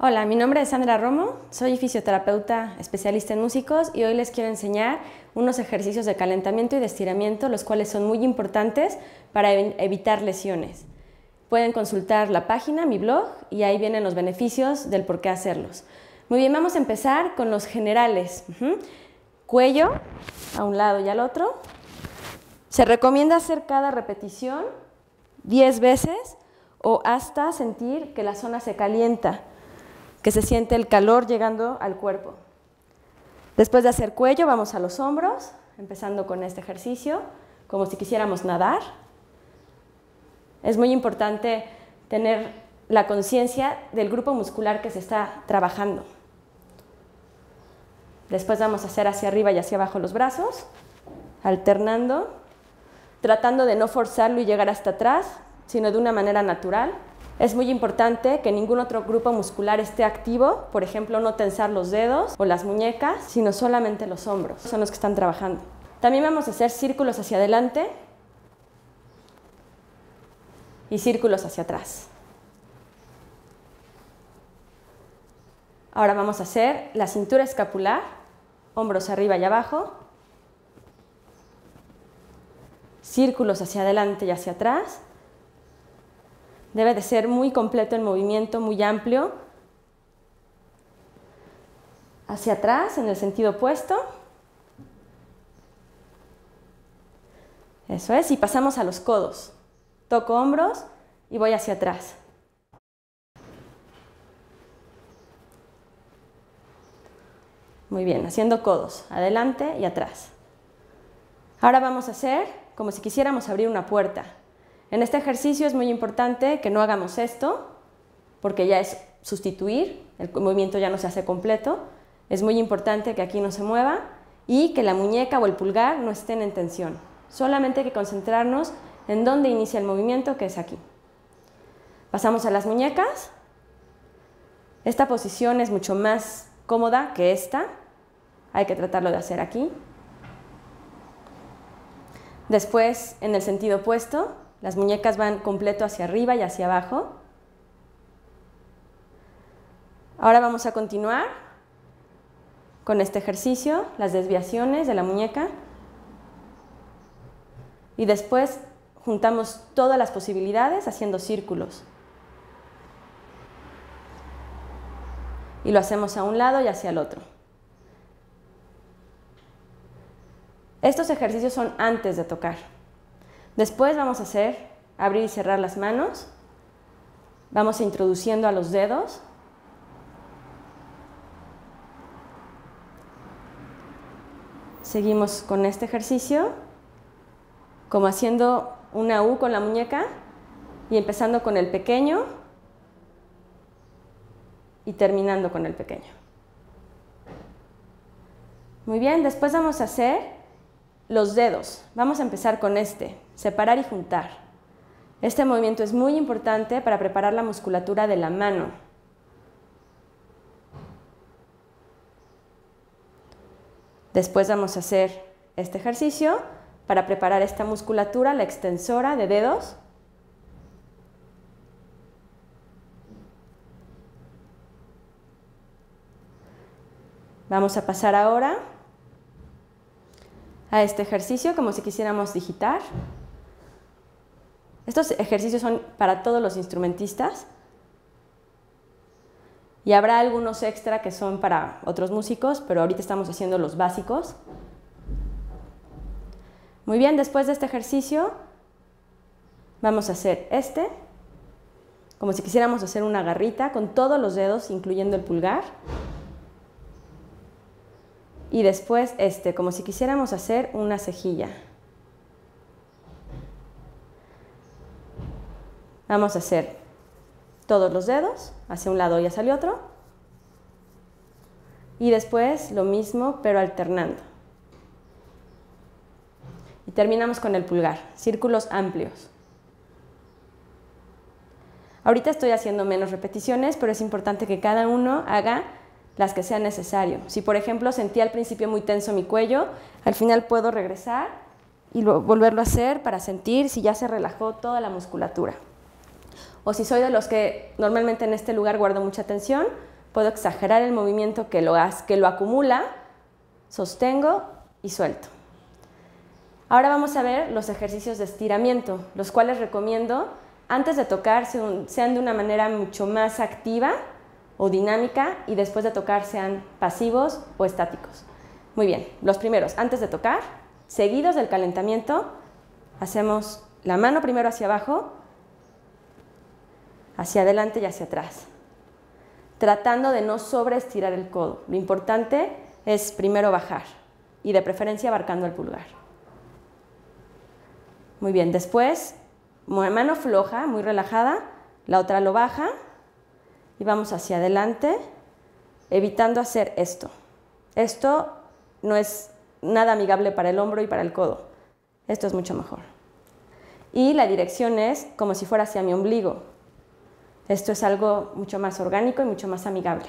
Hola, mi nombre es Sandra Romo, soy fisioterapeuta especialista en músicos y hoy les quiero enseñar unos ejercicios de calentamiento y de estiramiento, los cuales son muy importantes para evitar lesiones. Pueden consultar la página, mi blog, y ahí vienen los beneficios del por qué hacerlos. Muy bien, vamos a empezar con los generales. Cuello, a un lado y al otro. Se recomienda hacer cada repetición 10 veces o hasta sentir que la zona se calienta, que se siente el calor llegando al cuerpo. Después de hacer cuello, vamos a los hombros, empezando con este ejercicio, como si quisiéramos nadar. Es muy importante tener la conciencia del grupo muscular que se está trabajando. Después vamos a hacer hacia arriba y hacia abajo los brazos, alternando, tratando de no forzarlo y llegar hasta atrás, sino de una manera natural. Es muy importante que ningún otro grupo muscular esté activo, por ejemplo, no tensar los dedos o las muñecas, sino solamente los hombros, son los que están trabajando. También vamos a hacer círculos hacia adelante y círculos hacia atrás. Ahora vamos a hacer la cintura escapular, hombros arriba y abajo, círculos hacia adelante y hacia atrás. Debe de ser muy completo el movimiento, muy amplio. Hacia atrás, en el sentido opuesto. Eso es, y pasamos a los codos. Toco hombros y voy hacia atrás. Muy bien, haciendo codos, adelante y atrás. Ahora vamos a hacer como si quisiéramos abrir una puerta. En este ejercicio es muy importante que no hagamos esto, porque ya es sustituir, el movimiento ya no se hace completo. Es muy importante que aquí no se mueva y que la muñeca o el pulgar no estén en tensión. Solamente hay que concentrarnos en dónde inicia el movimiento, que es aquí. Pasamos a las muñecas. Esta posición es mucho más cómoda que esta. Hay que tratarlo de hacer aquí. Después, en el sentido opuesto, las muñecas van completo hacia arriba y hacia abajo. Ahora vamos a continuar con este ejercicio, las desviaciones de la muñeca. Y después juntamos todas las posibilidades haciendo círculos. Y lo hacemos a un lado y hacia el otro. Estos ejercicios son antes de tocar. Después vamos a hacer abrir y cerrar las manos. Vamos introduciendo a los dedos. Seguimos con este ejercicio, como haciendo una U con la muñeca y empezando con el pequeño y terminando con el pequeño. Muy bien, después vamos a hacer los dedos. Vamos a empezar con este, separar y juntar. Este movimiento es muy importante para preparar la musculatura de la mano. Después vamos a hacer este ejercicio para preparar esta musculatura, la extensora de dedos. Vamos a pasar ahora a este ejercicio como si quisiéramos digitar. Estos ejercicios son para todos los instrumentistas y habrá algunos extra que son para otros músicos, pero ahorita estamos haciendo los básicos. Muy bien, después de este ejercicio vamos a hacer este, como si quisiéramos hacer una garrita con todos los dedos, incluyendo el pulgar. Y después este, como si quisiéramos hacer una cejilla. Vamos a hacer todos los dedos, hacia un lado y hacia el otro. Y después lo mismo, pero alternando. Y terminamos con el pulgar, círculos amplios. Ahorita estoy haciendo menos repeticiones, pero es importante que cada uno haga las que sea necesario. Si, por ejemplo, sentí al principio muy tenso mi cuello, al final puedo regresar y volverlo a hacer para sentir si ya se relajó toda la musculatura. O si soy de los que normalmente en este lugar guardo mucha tensión, puedo exagerar el movimiento que lo acumula, sostengo y suelto. Ahora vamos a ver los ejercicios de estiramiento, los cuales recomiendo antes de tocar sean de una manera mucho más activa o dinámica y después de tocar sean pasivos o estáticos. Muy bien, los primeros, antes de tocar, seguidos del calentamiento, hacemos la mano primero hacia abajo, hacia adelante y hacia atrás, tratando de no sobreestirar el codo. Lo importante es primero bajar y de preferencia abarcando el pulgar. Muy bien, después, mano floja, muy relajada, la otra lo baja y vamos hacia adelante, evitando hacer esto. Esto no es nada amigable para el hombro y para el codo. Esto es mucho mejor. Y la dirección es como si fuera hacia mi ombligo. Esto es algo mucho más orgánico y mucho más amigable.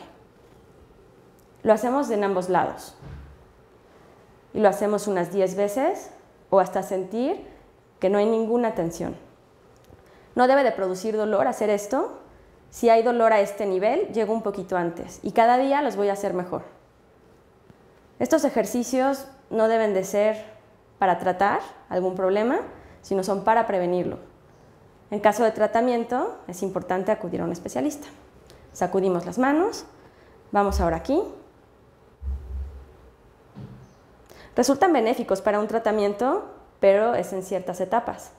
Lo hacemos en ambos lados. Y lo hacemos unas 10 veces o hasta sentir que no hay ninguna tensión. No debe de producir dolor hacer esto. Si hay dolor a este nivel, llego un poquito antes. Y cada día los voy a hacer mejor. Estos ejercicios no deben de ser para tratar algún problema, sino son para prevenirlo. En caso de tratamiento, es importante acudir a un especialista. Sacudimos las manos, vamos ahora aquí. Resultan benéficos para un tratamiento, pero es en ciertas etapas.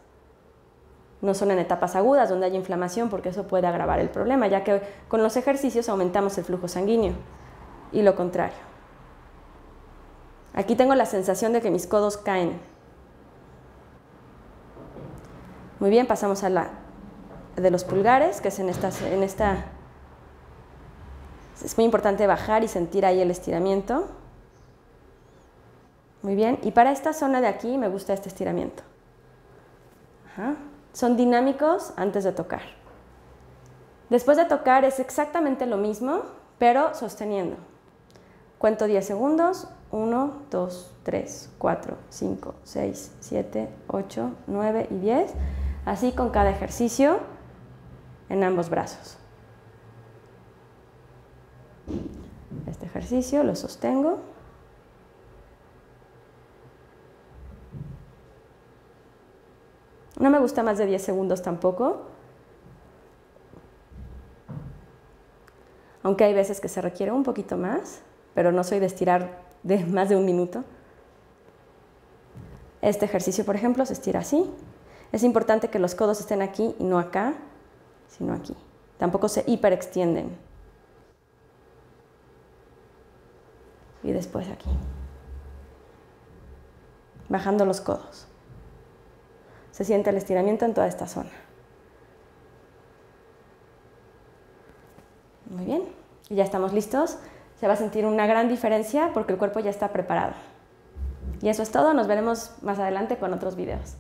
No son en etapas agudas donde hay inflamación, porque eso puede agravar el problema, ya que con los ejercicios aumentamos el flujo sanguíneo, y lo contrario. Aquí tengo la sensación de que mis codos caen. Muy bien, pasamos a la de los pulgares, que es en esta. Es muy importante bajar y sentir ahí el estiramiento. Muy bien, y para esta zona de aquí me gusta este estiramiento. Ajá. Son dinámicos antes de tocar. Después de tocar es exactamente lo mismo, pero sosteniendo. Cuento 10 segundos. 1, 2, 3, 4, 5, 6, 7, 8, 9 y 10. Así con cada ejercicio en ambos brazos. Este ejercicio lo sostengo. No me gusta más de 10 segundos tampoco, aunque hay veces que se requiere un poquito más, pero no soy de estirar de más de un minuto. Este ejercicio, por ejemplo, se estira así. Es importante que los codos estén aquí y no acá, sino aquí. Tampoco se hiperextienden. Y después aquí. Bajando los codos. Se siente el estiramiento en toda esta zona. Muy bien. Y ya estamos listos. Se va a sentir una gran diferencia porque el cuerpo ya está preparado. Y eso es todo. Nos veremos más adelante con otros videos.